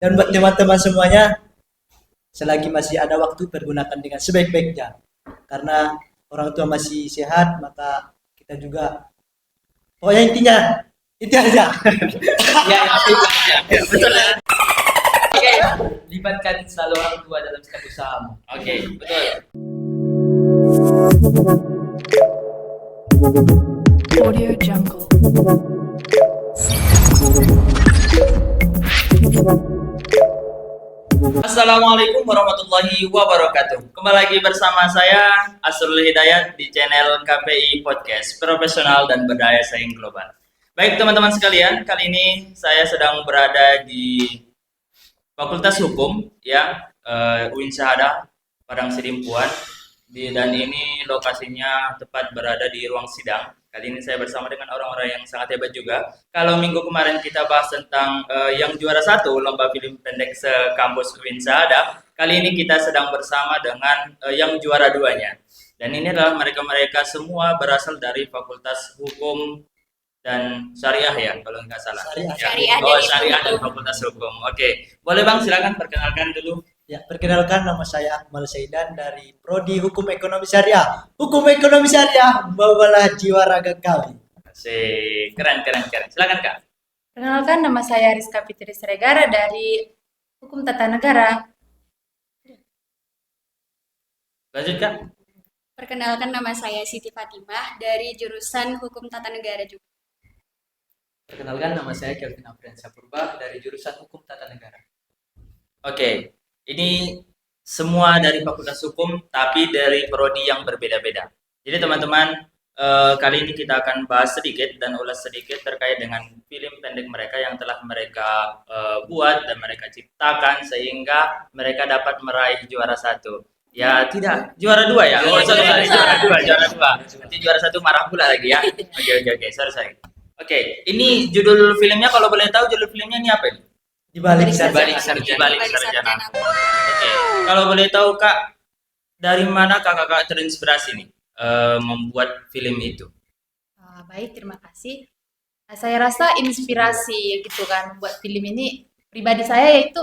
Dan buat teman-teman semuanya, selagi masih ada waktu, pergunakan dengan sebaik-baiknya. Karena orang tua masih sehat, maka kita juga, pokoknya intinya, itu aja. Ya, itu aja. Betul ya. Oke, libatkan selalu orang tua dalam setiap usahamu. Oke, betul. Audio Jungle. Assalamualaikum warahmatullahi wabarakatuh. Kembali lagi bersama saya Asrul Hidayat di channel KPI Podcast, profesional dan berdaya saing global. Baik teman-teman sekalian, kali ini saya sedang berada di Fakultas Hukum ya, UIN Syahada Padang Sidimpuan. Dan ini lokasinya tepat berada di ruang sidang. Kali ini saya bersama dengan orang-orang yang sangat hebat juga. Kalau minggu kemarin kita bahas tentang yang juara 1 lomba film pendek sekampus UIN Syahada, kali ini kita sedang bersama dengan yang juara 2-nya. Dan ini adalah mereka-mereka semua berasal dari Fakultas Hukum dan Syariah ya, kalau nggak salah. Syariah. Syariah dan Fakultas Hukum. Oke, boleh Bang, silakan perkenalkan dulu. Ya, perkenalkan, nama saya Akmal Saidan dari Prodi Hukum Ekonomi Syariah. Hukum Ekonomi Syariah, bawalah jiwa raga kami. Asik, keren. Silakan Kak. Perkenalkan, nama saya Rizka Fitri Sregara dari Hukum Tata Negara. Lanjut Kak. Perkenalkan, nama saya Siti Fatimah dari jurusan Hukum Tata Negara juga. Perkenalkan, nama saya Kelvin Afriansyah Purba dari jurusan Hukum Tata Negara. Oke, ini semua dari Fakultas Hukum tapi dari prodi yang berbeda-beda. Jadi teman-teman, kali ini kita akan bahas sedikit dan ulas sedikit terkait dengan film pendek mereka yang telah mereka buat dan mereka ciptakan sehingga mereka dapat meraih juara 1. Ya tidak, juara 2 ya. Oh, sorry, juara 2. Nanti juara 1 marah pula lagi ya. Oke, sorry. Oke, ini judul filmnya, kalau boleh tahu judul filmnya ini apa ini? Di balik Sarjana. Oke, kalau boleh tahu Kak, dari mana kakak terinspirasi nih membuat film itu? Baik, terima kasih. Saya rasa inspirasi gitu kan buat film ini pribadi saya yaitu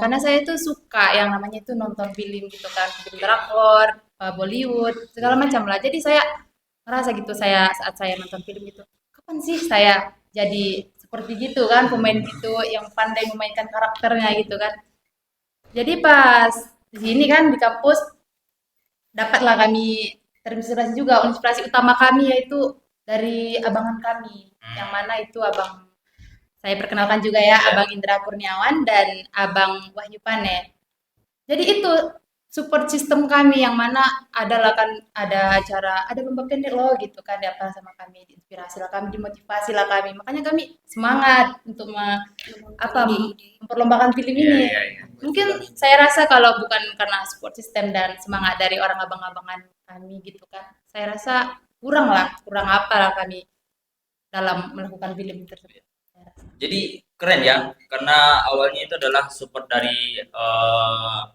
karena saya itu suka yang namanya itu nonton film gitu kan, film drakor, Bollywood, segala macam lah. Jadi saya ngerasa gitu, saat saya nonton film itu, kapan sih saya jadi seperti gitu kan, pemain gitu yang pandai memainkan karakternya gitu kan. Jadi pas di sini kan di kampus dapatlah kami terinspirasi juga. Inspirasi utama kami yaitu dari abangan kami, yang mana itu abang, saya perkenalkan juga ya, Abang Indra Kurniawan dan Abang Wahyu Pane. Jadi itu support sistem kami, yang mana adalah kan ada acara, ada lomba pendek loh gitu kan, diapa sama kami, diinspirasi lah kami, dimotivasi lah kami, makanya kami semangat untuk memperlombakan film ini. Mungkin saya rasa kalau bukan karena support system dan semangat dari orang abang-abangan kami gitu kan, saya rasa kurang apa lah kami dalam melakukan film tersebut. Jadi keren ya, karena awalnya itu adalah support dari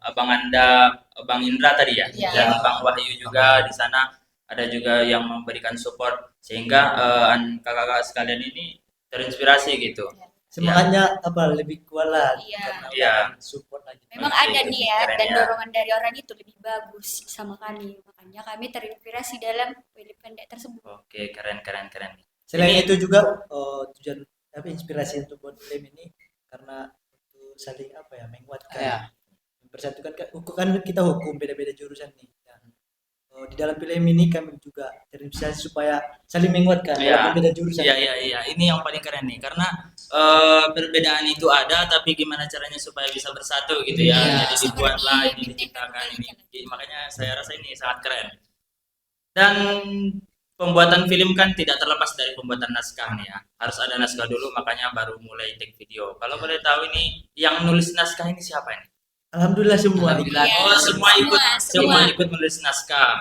Abang Indra tadi ya, dan Bang Wahyu juga di sana ada juga yang memberikan support sehingga kakak-kakak sekalian ini terinspirasi gitu. Semangatnya lebih kuat lah. Iya. Support lagi. Memang ada niat Keren dan ya. dorongan dari orang itu lebih bagus sama kami. Makanya kami terinspirasi dalam film pendek tersebut. Oke, keren. Selain itu juga tujuan inspirasi untuk buat film ini karena untuk saling menguatkan, mempersatukan kan kita hukum beda-beda jurusan nih. Di dalam film ini kami juga terinspirasi supaya saling menguatkan walaupun beda jurusan. Iya. Ini yang paling keren nih, karena perbedaan itu ada, tapi gimana caranya supaya bisa bersatu gitu ya. Jadi dibuatlah ini, diciptakan ini. Jadi, makanya saya rasa ini sangat keren. Dan pembuatan film kan tidak terlepas dari pembuatan naskah nih ya. Harus ada naskah dulu, makanya baru mulai take video. Kalau boleh tahu ini yang nulis naskah ini siapa ini? Alhamdulillah semua. Semua ikut menulis naskah.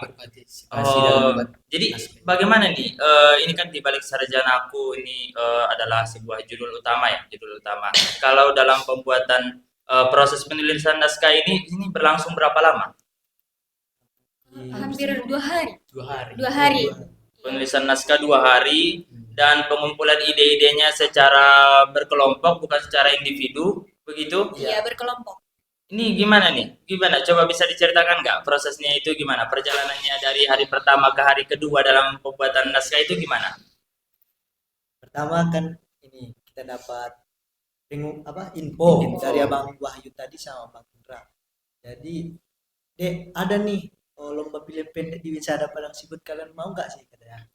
Jadi bagaimana nih? Ini kan di balik sarjanaku ini adalah sebuah judul utama. Kalau dalam pembuatan proses penulisan naskah ini berlangsung berapa lama? Hampir 2 hari. 2 hari. 2 hari. Penulisan naskah 2 hari dan pengumpulan ide-idenya secara berkelompok bukan secara individu. begitu? Iya, berkelompok. Ini gimana nih? Gimana? Coba bisa diceritakan nggak prosesnya itu gimana? Perjalanannya dari hari pertama ke hari kedua dalam pembuatan naskah itu gimana? Pertama kan ini kita dapat info Info. dari Abang Wahyu tadi sama Bang Indra. Jadi, Dek, ada nih lomba film pendek di Wisada Padang Sibut, kalian mau nggak sih katanya.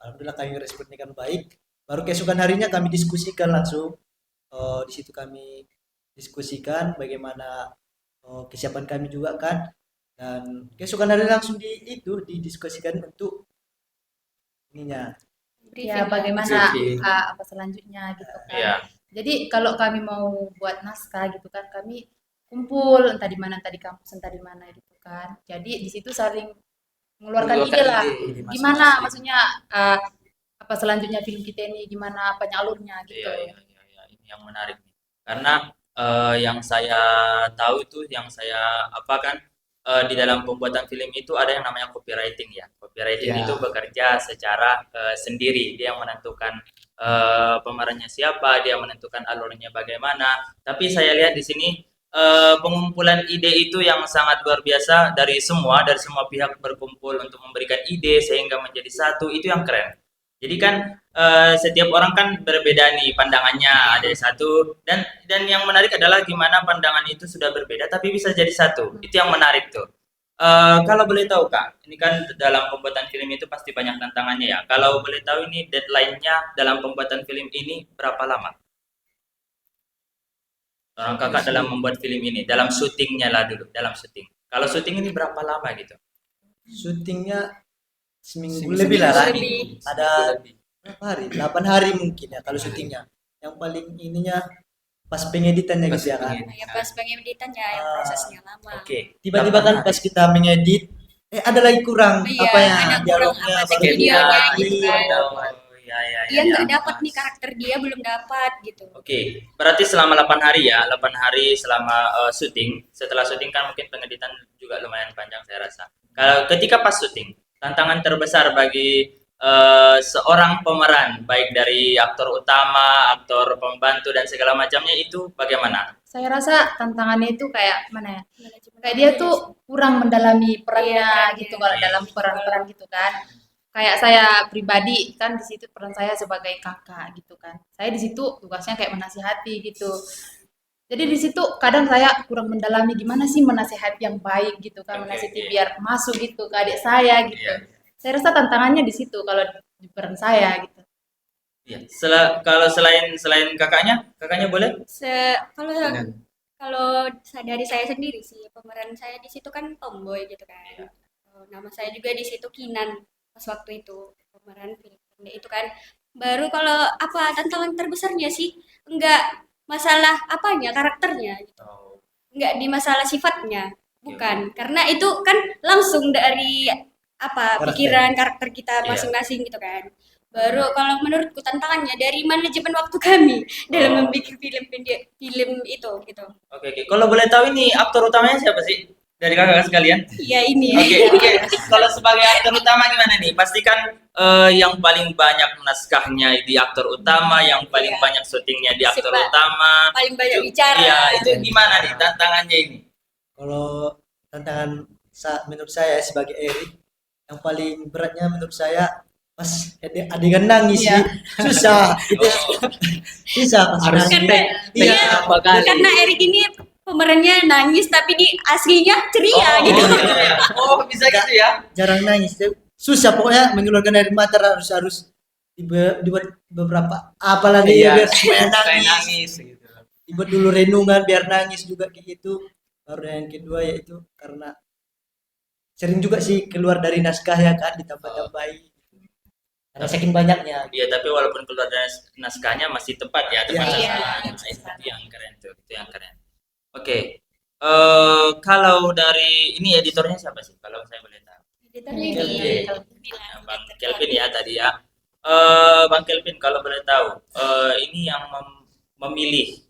Alhamdulillah kami responnya kan baik. Baru keesokan harinya kami diskusikan langsung. Di situ kami diskusikan bagaimana kesiapan kami juga kan. Dan keesokan hari langsung didiskusikan untuk ininya. Ya, bagaimana Briefing. apa selanjutnya gitu kan. Iya. Jadi kalau kami mau buat naskah gitu kan, kami kumpul entah di mana, entah di kampus, entah di mana gitu kan. Jadi di situ saling mengeluarkan ide lah. ide masing-masing. Gimana maksudnya apa selanjutnya film kita ini, gimana apa alurnya gitu. Iya. Ini yang menarik nih. Karena yang saya tahu itu, yang saya di dalam pembuatan film itu ada yang namanya copywriting ya. Copywriting Iya. itu bekerja secara sendiri. Dia yang menentukan pemerannya siapa, dia menentukan alurnya bagaimana. Tapi saya lihat di sini pengumpulan ide itu yang sangat luar biasa dari semua pihak berkumpul untuk memberikan ide sehingga menjadi satu, itu yang keren. Jadi kan setiap orang kan berbeda nih pandangannya, ada satu, dan yang menarik adalah gimana pandangan itu sudah berbeda tapi bisa jadi satu. Itu yang menarik tuh. Kalau boleh tahu Kak, ini kan dalam pembuatan film itu pasti banyak tantangannya ya. Kalau boleh tahu ini deadline-nya dalam pembuatan film ini berapa lama? Orang Kakak dalam membuat film ini, dalam syutingnya lah dulu, dalam syuting. Kalau syuting ini berapa lama gitu? Syutingnya seminggu Seminggu lebih lah kan. lebih. Ada berapa hari? 8 hari mungkin ya kalau syutingnya. Yang paling ininya pas pengeditannya Pas gitu ya kan. pengeditan. Ya pas pengeditannya yang prosesnya lama. Oke. Tiba-tiba kan pas kita mengedit, ada lagi kurang Iya, apa ya ada kurang dialognya, apa, baru videonya kita gitu kan. Ya. Dia nggak dapat nih, karakter dia belum dapat gitu. Oke, berarti selama 8 hari ya, 8 hari selama syuting. Setelah syuting kan mungkin pengeditan juga lumayan panjang saya rasa. Kalau ketika pas syuting, tantangan terbesar bagi seorang pemeran, baik dari aktor utama, aktor pembantu dan segala macamnya itu bagaimana? Saya rasa tantangannya itu kayak mana ya? Manajemen Kayak dia tuh kurang mendalami perannya Iya, gitu perannya. kalau dalam peran-peran gitu kan. Kayak saya pribadi kan di situ peran saya sebagai kakak gitu kan. Saya di situ tugasnya kayak menasihati gitu. Jadi di situ kadang saya kurang mendalami gimana sih menasihati yang baik gitu kan, Oke, menasihati oke. biar masuk gitu ke adik saya gitu. Iya. Saya rasa tantangannya di situ kalau di peran saya gitu. Iya. Kalau selain kakaknya boleh? Kalau Dan kalau dari saya sendiri sih, pemeran saya di situ kan tomboy gitu kan. Nama saya juga di situ Kinan pas waktu itu pemeran film pendek itu kan. Baru kalau apa tantangan terbesarnya sih enggak masalah apanya karakternya gitu. Enggak di masalah sifatnya, bukan. Karena itu kan langsung dari apa Karakter. pikiran karakter kita Iya. masing-masing gitu kan. Baru kalau menurutku tantangannya dari manajemen waktu kami dalam Oh. membuat film pendek film itu gitu. Oke. Kalau boleh tahu ini aktor utamanya siapa sih? Dari kakak sekalian? Iya ini. Oke. Kalau sebagai aktor utama gimana nih? Pastikan yang paling banyak naskahnya di aktor utama, yang paling Iya. banyak syutingnya di aktor Siapa? utama. Paling banyak bicara. Iya, itu gimana nih tantangannya ini? Kalau tantangan menurut saya sebagai Erik, yang paling beratnya menurut saya pas adegan nangis Iya. sih. Susah gitu. Susah pas harus nangis. Karena Iya. berapa kali? karena Erik ini pemerannya nangis tapi di aslinya ceria gitu. Iya. Oh, bisa gitu ya? Jarang nangis. Susah pokoknya mengeluarkan air mata harus dibuat beberapa apalagi Iya, biar supaya supaya nangis. nangis gitu. Dibuat dulu renungan biar nangis juga kayak gitu. Baru yang kedua yaitu karena sering juga sih keluar dari naskah ya kan ditambah-tambahi. Karena saking banyaknya. Iya, tapi walaupun keluar dari naskahnya masih tepat ya, tepat Iya. sasaran. Nah, itu yang keren tuh, itu yang keren. Oke. Kalau dari ini editornya siapa sih? Kalau saya boleh tahu. Editornya Kelvin. ini Nah, Bang Kelvin ya tadi ya. Bang Kelvin kalau boleh tahu, ini yang memilih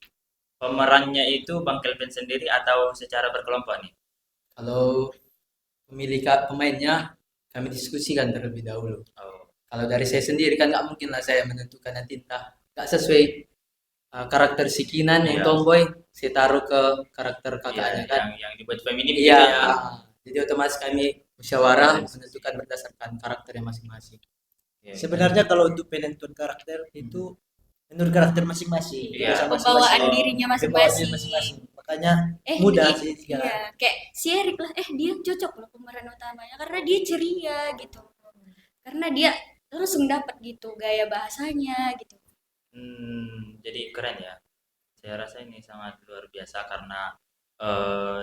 pemerannya itu Bang Kelvin sendiri atau secara berkelompok nih? Kalau pemainnya kami diskusikan terlebih dahulu. Oh, Kalau dari saya sendiri kan nggak mungkin lah saya menentukan nanti entah nggak sesuai karakter si Kinan yang Iya. tomboy saya taruh ke karakter Iya, kakaknya kan. yang dibuat feminim gitu Iya. ya. Jadi otomatis kami musyawarah menentukan berdasarkan karakternya masing-masing. Iya. Sebenarnya kalau untuk penentuan karakter itu menurut karakter masing-masing. Iya. Sama Pembawaan masing-masing. dirinya Pembawaan diri masing-masing. masing-masing. Makanya Eh, mudah dia- sih segala. Iya, kayak si Erik lah, dia cocok loh pemeran utamanya karena dia ceria gitu. Karena dia langsung dapat gitu gaya bahasanya gitu. Jadi keren ya. Saya rasa ini sangat luar biasa karena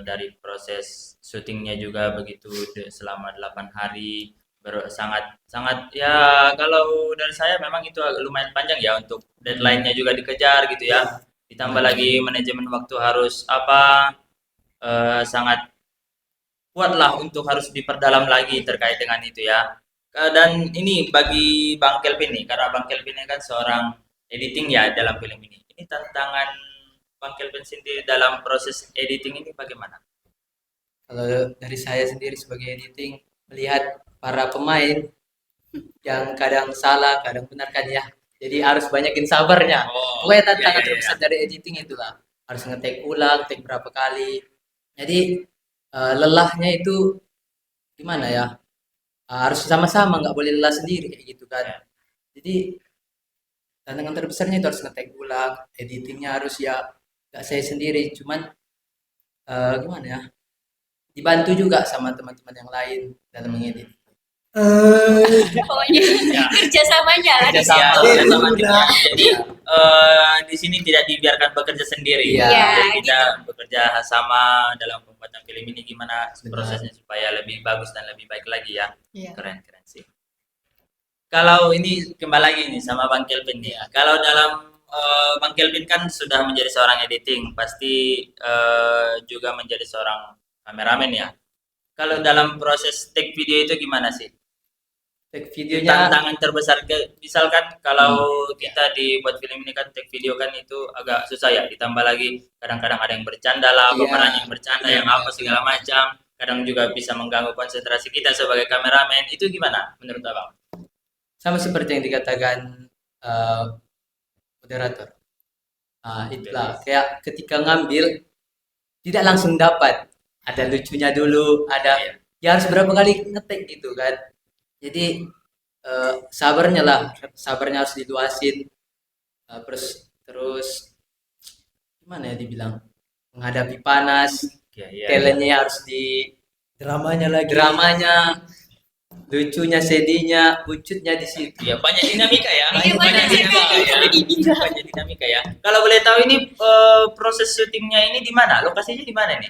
dari proses syutingnya juga begitu selama 8 hari sangat sangat ya kalau dari saya memang itu lumayan panjang ya untuk deadline-nya juga dikejar gitu ya. Ditambah lagi manajemen waktu harus sangat kuat lah untuk harus diperdalam lagi terkait dengan itu ya. Dan ini bagi Bang Kelvin nih, karena Bang Kelvin ini kan seorang editing ya dalam film ini. Ini tantangan Bang Kelvin sendiri dalam proses editing ini bagaimana? Kalau dari saya sendiri sebagai editing melihat para pemain yang kadang salah, kadang benar kan ya. Jadi harus banyakin sabarnya. Pokoknya tantangan terbesar dari editing itulah. Harus nge-take ulang, take berapa kali. Jadi lelahnya itu gimana ya? Harus sama-sama, nggak boleh lelah sendiri kayak gitu kan. Jadi tantangan terbesarnya itu harus nge-take ulang, editingnya harus ya nggak saya sendiri, cuman gimana ya? Dibantu juga sama teman-teman yang lain dalam mengedit. Pokoknya kerjasamanya lah di Kerjasama, situ. kerjasama timnya. Jadi di sini tidak dibiarkan bekerja sendiri. Iya. Jadi kita bekerja sama dalam pembuatan film ini gimana prosesnya supaya lebih bagus dan lebih baik lagi ya. Iya. Keren sih. Kalau ini kembali lagi nih sama Bang Kelvin nih. Kalau dalam Bang Kelvin kan sudah menjadi seorang editing, pasti juga menjadi seorang kameramen ya. Kalau dalam proses take video itu gimana sih? Take videonya Tantangan terbesar misalkan kalau kita dibuat film ini kan take video kan itu agak susah ya, ditambah lagi kadang-kadang ada yang bercanda lah, Iya. pemeran yang bercanda yang apa segala macam, kadang juga bisa mengganggu konsentrasi kita sebagai kameramen. Itu gimana menurut Abang? sama seperti yang dikatakan moderator. Itulah kayak ketika ngambil tidak langsung dapat. Ada lucunya dulu, ada ya harus berapa kali ngetek gitu kan. Jadi sabarnya harus diluasin. Terus gimana ya dibilang menghadapi panas, talentnya harus di Dramanya lagi. lucunya, sedihnya, ucutnya di situ. Ya banyak dinamika ya. Iya, banyak dinamika ya. Kalau boleh tahu ini proses syutingnya ini di mana? Lokasinya di mana nih?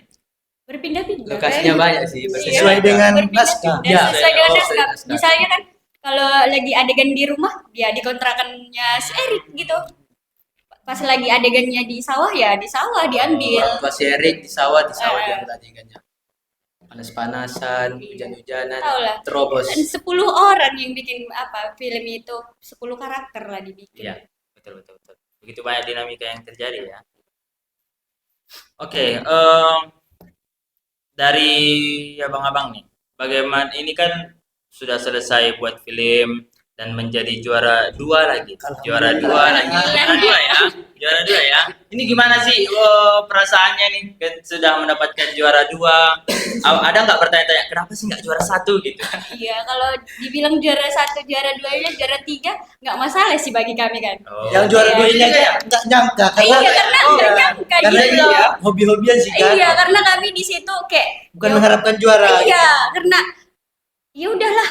Berpindah-pindah. Lokasinya banyak sih. Sesuai dengan naskah. Dan Ya, sesuai dengan sesuai naskah. naskah. Misalnya kan kalau lagi adegan di rumah, ya di kontrakannya si Erik gitu. Pas lagi adegannya di sawah, ya di sawah diambil. Pas Erik di sawah Ah. diambil adegannya. Panas-panasan, hujan-hujanan, Tahu lah. terobos. Dan 10 orang yang bikin film itu, 10 karakter lah dibikin. Iya, betul. Begitu banyak dinamika yang terjadi ya. Oke, dari abang-abang nih, bagaimana ini kan sudah selesai buat film dan menjadi juara 2 lagi, juara 2 lagi, juara 2 ya. Ini gimana sih perasaannya nih? Kan sudah mendapatkan juara 2. Ada nggak bertanya-tanya kenapa sih nggak juara 1 gitu? Iya, kalau dibilang juara 1, juara 2-nya, juara 3, nggak masalah sih bagi kami kan. Yang juara dua ini aja nggak nyangka karena Iya, karena nggak nyangka karena gitu ini loh. ya hobi-hobian sih kan. Iya, karena kami di situ kayak Bukan mengharapkan juara. Iya, karena ya udahlah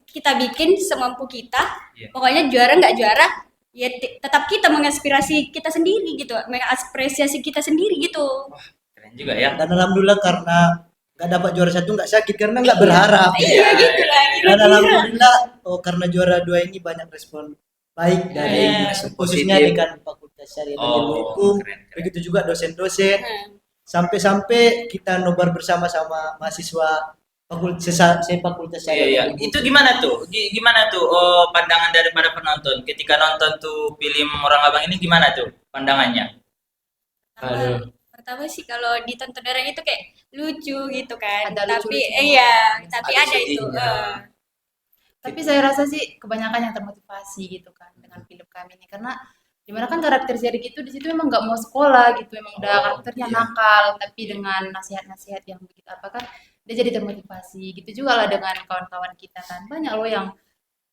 kita bikin semampu kita. Iya. Pokoknya juara nggak juara, ya tetap kita menginspirasi kita sendiri gitu, mengapresiasi kita sendiri gitu. Keren juga ya. Dan alhamdulillah karena nggak dapat juara 1 nggak sakit karena nggak berharap. Iya gitu lah. Dan kira-kira. alhamdulillah karena juara 2 ini banyak respon baik dari khususnya positif. dengan Fakultas Syariah dan Ilmu Hukum, keren. begitu juga dosen-dosen, Hmm. sampai-sampai kita nobar bersama-sama mahasiswa Fakultas Syariah. Iya. dan Ilmu Itu Hukum. gimana tuh? Gimana tuh pandangan daripada penonton ketika nonton tuh film Orang Abang ini gimana tuh pandangannya? Pertama sih kalau ditonton orang itu kayak lucu gitu kan. Ada Tapi lucu-lucunya. tapi Ada ada itu. sedihnya. Tapi saya rasa sih kebanyakan yang termotivasi gitu kan dengan film kami ini karena Dimana kan karakter Zerik itu di situ memang nggak mau sekolah gitu, memang udah karakternya nakal, tapi dengan nasihat-nasihat yang begitu apa kan dia jadi termotivasi. Gitu juga lah dengan kawan-kawan kita kan, banyak loh yang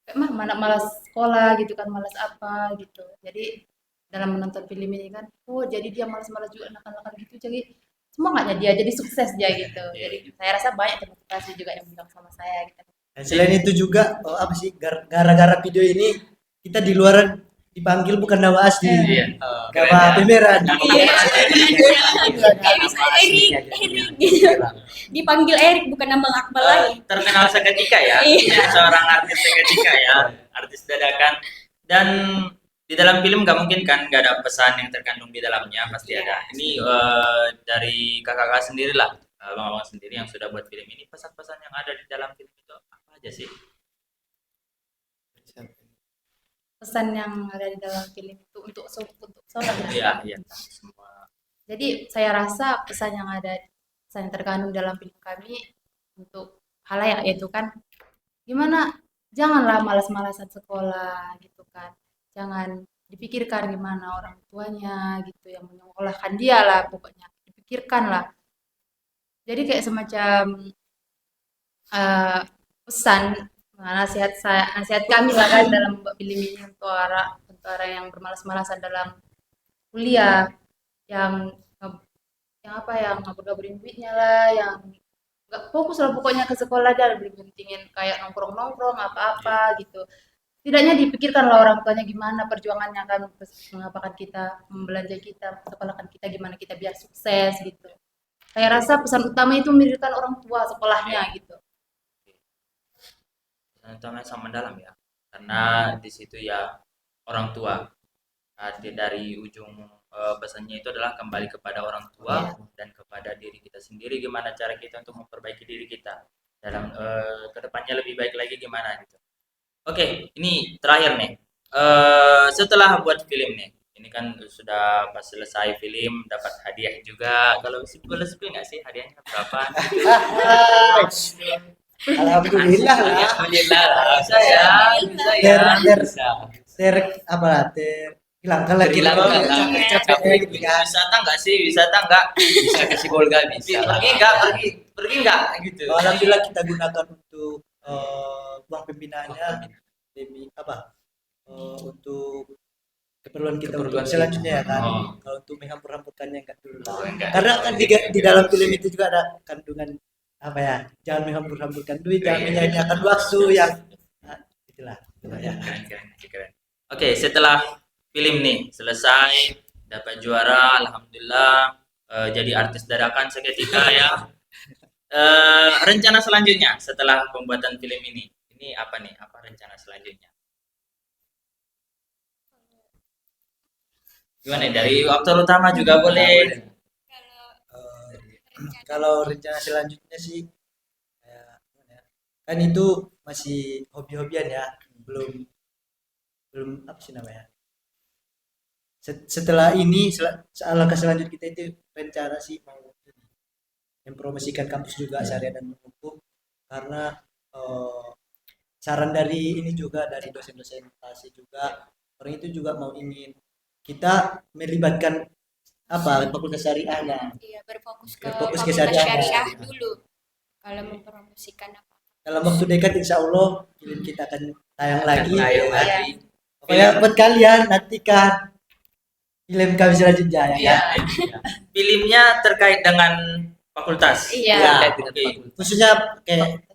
kayak mah mana malas sekolah gitu kan, malas apa gitu. Jadi dalam menonton film ini kan, oh jadi dia malas-malas juga nakal-nakal gitu, jadi semangatnya dia jadi sukses dia gitu. Jadi saya rasa banyak termotivasi juga yang bilang sama saya gitu. Dan selain itu juga apa sih gara-gara video ini kita di luar dipanggil bukan nama asli. Iya. Keren Nama ya. pemeran. Iya. Kayak bisa Erik gitu. Dipanggil Erik bukan nama Akmal lagi. Terkenal seketika ya, Iya. seorang artis seketika ya, artis dadakan. Dan di dalam film nggak mungkin kan nggak ada pesan yang terkandung di dalamnya, pasti ada. Ini dari kakak-kakak sendiri lah, abang-abang sendiri yang sudah buat film ini, pesan-pesan yang ada di dalam film itu apa aja sih? Pesan yang ada di dalam film itu untuk seorang Iya, iya. Semua. Jadi saya rasa pesan yang terkandung dalam film kami untuk halayak yaitu kan gimana janganlah malas-malasan sekolah gitu kan. Jangan dipikirkan gimana orang tuanya gitu yang menyekolahkan dia lah pokoknya. Dipikirkan lah. Jadi kayak semacam eh, pesan nasihat kami lah kan dalam membuat film ini untuk orang yang bermalas-malasan dalam kuliah yang yang apa yang ngabur-ngaburin duitnya lah yang nggak fokus lah pokoknya ke sekolah aja lebih pentingin kayak nongkrong-nongkrong apa-apa gitu tidaknya dipikirkan lah orang tuanya gimana perjuangannya kan mengapakan kita membelanjai kita sekolahkan kita gimana kita biar sukses gitu saya rasa pesan utama itu memikirkan orang tua sekolahnya gitu. Pesan sama mendalam ya, karena di situ ya orang tua. Arti dari ujung pesannya itu adalah kembali kepada orang tua dan kepada diri kita sendiri, gimana cara kita untuk memperbaiki diri kita dalam kedepannya lebih baik lagi gimana gitu. Oke, ini terakhir nih. Setelah buat film nih, ini kan sudah pas selesai film dapat hadiah juga. Kalau boleh sebut nggak sih hadiahnya berapa? Alhamdulillah lah. Alhamdulillah lah. Bisa ya, bisa ya. Hilangkan lagi capek gitu kan. Wisata nggak sih? Wisata nggak? Bisa kasih golga bisa. Pergi nggak? Pergi nggak? Gitu. Alhamdulillah kita gunakan untuk uang pembinaannya demi apa? Untuk keperluan kita untuk selanjutnya ya kan. Kalau untuk menghambur-hamburkannya enggak dulu. Enggak. Karena kan di dalam film itu juga ada kandungan apa ya? Jangan menghambur-hamburkan duit, jangan menyanyiakan waktu yang itulah. Keren. Oke, setelah film nih selesai dapat juara, alhamdulillah jadi artis dadakan seketika ya. Rencana selanjutnya setelah pembuatan film ini apa nih? Apa rencana selanjutnya? Gimana nih? Dari aktor utama juga boleh. Kalau rencana selanjutnya sih kan itu masih hobi-hobian ya, belum apa sih namanya. Setelah ini langkah selanjutnya kita itu rencana sih mau mempromosikan kampus juga syariah dan hukum karena saran dari ini juga dari dosen-dosen PASI juga orang itu juga mau ingin kita melibatkan apa fakultas syariah lah. Iya, berfokus ke Berfokus ke fakultas syariah. syariah dulu kalau mempromosikan apa. Dalam waktu dekat insya Allah film kita akan tayang lagi. tayang ya. lagi. Pokoknya buat kalian nantikan film kami selanjutnya ya. Iya. Filmnya terkait dengan fakultas. Iya. Terkait dengan Oke. fakultas. Khususnya kayak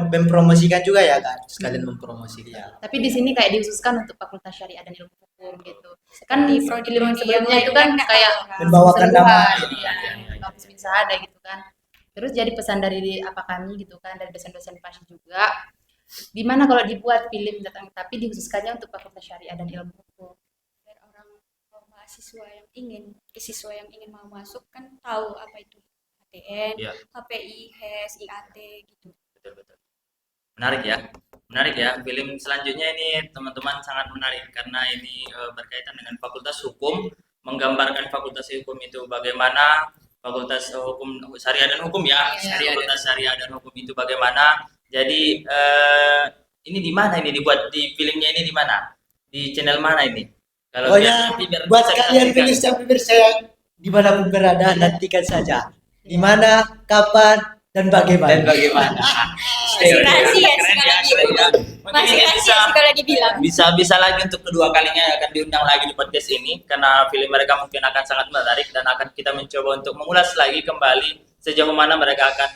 mempromosikan juga ya kan. Sekalian mempromosikan. Tapi di sini kayak dihususkan untuk fakultas syariah dan ilmu hukum gitu. Kan di film Prodi-prodi sebelumnya yang itu kan lainnya kayak Membawakan nama. keseluruhan, kampus bisa ada gitu kan. Terus jadi pesan dari apa kami gitu kan dari dosen-dosen PASI juga. Gimana kalau dibuat film tapi dikhususkannya untuk fakultas syariah dan ilmu hukum. biar orang mahasiswa yang siswa yang ingin mau masuk kan tahu apa itu HTN, Iya. HPI, HES, IAT gitu. Betul. Menarik ya. Film selanjutnya ini teman-teman sangat menarik karena ini berkaitan dengan fakultas hukum, menggambarkan fakultas hukum itu bagaimana, fakultas hukum syariah dan hukum ya, fakultas syariah dan hukum itu bagaimana. Jadi ini di mana ini dibuat di filmnya ini di mana? Di channel mana ini? Kalau Pokoknya nanti biar buat bisa kalian disaksikan. pemirsa pemirsa yang dimanapun berada, nantikan saja di mana, kapan, dan bagaimana. Dan bagaimana? Masih rahasia sih Keren kalau ya, gitu. keren ya. Mungkin Masih ini rahasia bisa sih kalau dibilang. bisa lagi untuk kedua kalinya akan diundang lagi di podcast ini karena film mereka mungkin akan sangat menarik dan akan kita mencoba untuk mengulas lagi kembali sejauh mana mereka akan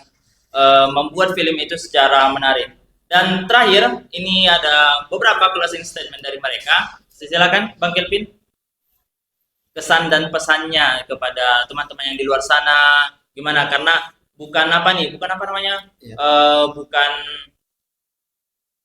membuat film itu secara menarik. Dan terakhir ini ada beberapa closing statement dari mereka. Silakan Bang Kelvin, kesan dan pesannya kepada teman-teman yang di luar sana gimana, karena bukan apa namanya, Iya. bukan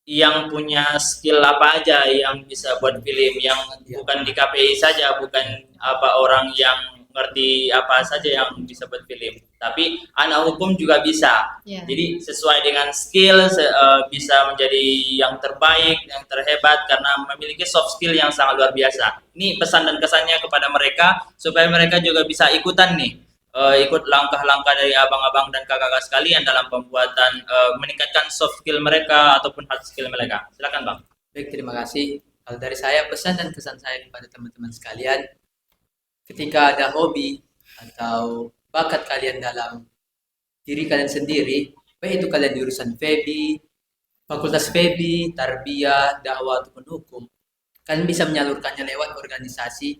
yang punya skill apa aja yang bisa buat film, yang Iya. bukan di KPI saja, bukan apa orang yang ngerti apa saja yang bisa buat film, tapi anak hukum juga bisa. Ya. Jadi sesuai dengan skill bisa menjadi yang terbaik, yang terhebat karena memiliki soft skill yang sangat luar biasa. Ini pesan dan kesannya kepada mereka supaya mereka juga bisa ikutan nih, ikut langkah-langkah dari abang-abang dan kakak-kakak sekalian dalam pembuatan meningkatkan soft skill mereka ataupun hard skill mereka. Silakan Bang. Baik, terima kasih. Kalau dari saya, pesan dan kesan saya kepada teman-teman sekalian, ketika ada hobi atau bakat kalian dalam diri kalian sendiri, baik itu kalian jurusan FEBI, fakultas FEBI, tarbiyah, dakwah ataupun hukum, kalian bisa menyalurkannya lewat organisasi,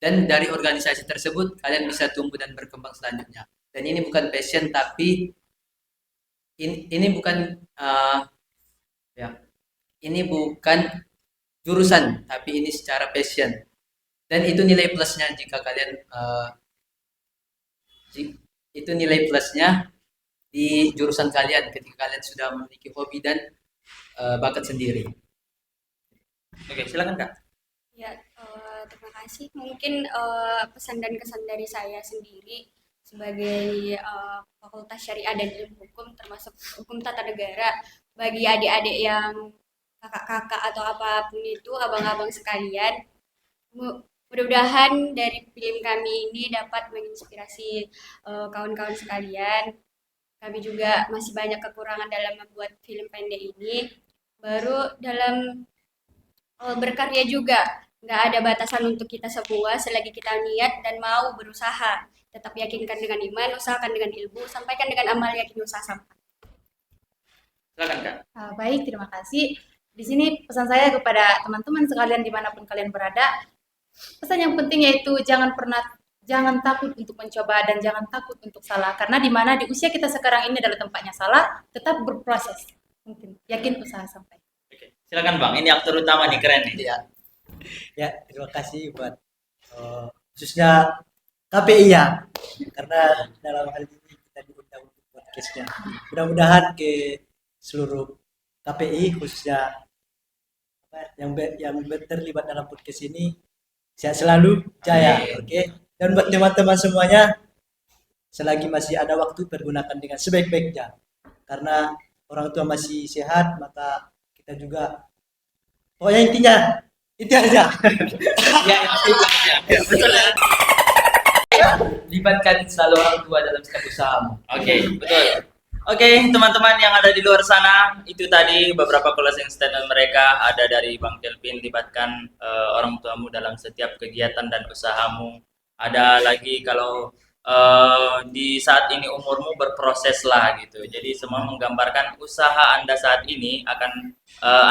dan dari organisasi tersebut kalian bisa tumbuh dan berkembang selanjutnya. Dan ini bukan passion, tapi ini bukan ini bukan jurusan, tapi ini secara passion. Dan itu nilai plusnya jika kalian itu nilai plusnya di jurusan kalian ketika kalian sudah memiliki hobi dan bakat sendiri. Oke, silakan Kak. Ya, terima kasih. Mungkin pesan dan kesan dari saya sendiri sebagai Fakultas Syariah dan Ilmu Hukum, termasuk Hukum Tata Negara, bagi adik-adik yang kakak-kakak atau apapun itu, abang-abang sekalian, mudah-mudahan dari film kami ini dapat menginspirasi kawan-kawan sekalian. Kami juga masih banyak kekurangan dalam membuat film pendek ini. Baru dalam berkarya juga, nggak ada batasan untuk kita semua selagi kita niat dan mau berusaha. Tetap yakinkan dengan iman, usahakan dengan ilmu, sampaikan dengan amal, yakin usaha sampai. Silakan Kak. Baik, terima kasih. Di sini pesan saya kepada teman-teman sekalian dimanapun kalian berada, pesan yang penting yaitu jangan takut untuk mencoba dan jangan takut untuk salah. Karena di mana di usia kita sekarang ini adalah tempatnya salah, tetap berproses. Mungkin yakin usaha sampai. Oke, silakan Bang. Ini aktor utama nih, keren nih. Ya, Ya, terima kasih buat khususnya KPI ya, karena dalam hal ini kita diundang untuk podcastnya. Mudah-mudahan ke seluruh KPI khususnya yang terlibat dalam podcast ini sehat selalu, jaya. Oke. Dan buat teman-teman semuanya, selagi masih ada waktu, pergunakan dengan sebaik-baiknya. Karena orang tua masih sehat, maka kita juga, pokoknya intinya itu aja. Ya, itu aja. Betul ya. libatkan selalu orang tua dalam setiap usahamu. Oke, betul. Oke, teman-teman yang ada di luar sana, itu tadi beberapa closing statement mereka. Ada dari Bang Kelvin, libatkan orang tuamu dalam setiap kegiatan dan usahamu. Ada lagi kalau di saat ini umurmu berproses lah gitu. Jadi semua menggambarkan usaha Anda saat ini akan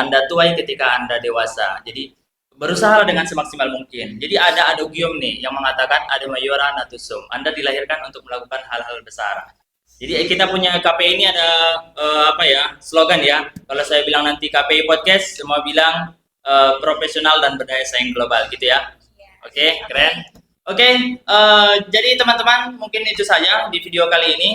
Anda tuai ketika Anda dewasa. Jadi berusaha dengan semaksimal mungkin. Jadi ada adogium nih yang mengatakan ada mayora natusum. Anda dilahirkan untuk melakukan hal-hal besar. Jadi kita punya KPI ini ada slogan ya. Kalau saya bilang nanti KPI podcast, semua bilang profesional dan berdaya saing global gitu ya. Oke, keren. Oke, jadi teman-teman mungkin itu saja di video kali ini.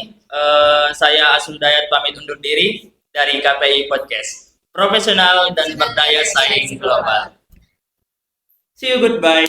Saya Asul Dayat pamit undur diri dari KPI podcast. Profesional dan berdaya saing global. See you, goodbye.